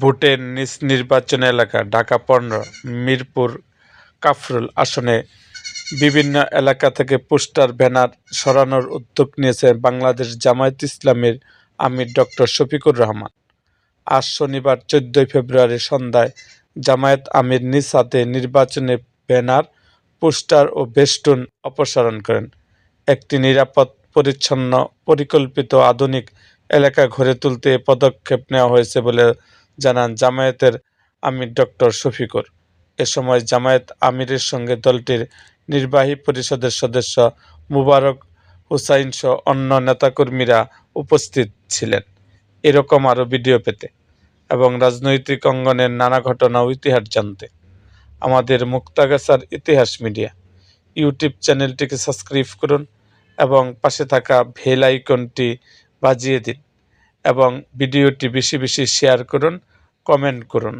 ভোটের নিজ নির্বাচনী এলাকা ঢাকা-15 মিরপুর কাফরুল আসনে বিভিন্ন এলাকা থেকে পোস্টার, ব্যানার সরানোর উদ্যোগ নিয়েছে বাংলাদেশ জামায়াতে ইসলামীর আমির ডক্টর শফিকুর রহমান। আজ শনিবার ১৪ ফেব্রুয়ারি সন্ধ্যায় জামায়াত আমির নিজ হাতে নির্বাচনী ব্যানার, পোস্টার ও বেস্টুন অপসারণ করেন। একটি নিরাপদ, পরিচ্ছন্ন, পরিকল্পিত আধুনিক এলাকা গড়ে তুলতে এ পদক্ষেপ নেওয়া হয়েছে বলে জানান জামায়াতের আমির ডক্টর শফিকুর। এ সময় জামায়াত আমিরের সঙ্গে দলটির নির্বাহী পরিষদের সদস্য মুবারক হুসাইনসহ অন্য নেতাকর্মীরা উপস্থিত ছিলেন। এরকম আরও ভিডিও পেতে এবং রাজনৈতিক অঙ্গনের নানা ঘটনা ও ইতিহাস জানতে আমাদের মুক্তাগাছার ইতিহাস মিডিয়া ইউটিউব চ্যানেলটিকে সাবস্ক্রাইব করুন এবং পাশে থাকা বেল আইকনটি বাজিয়ে দিন এবং ভিডিওটি বেশি বেশি শেয়ার করুন, কমেন্ট করুন।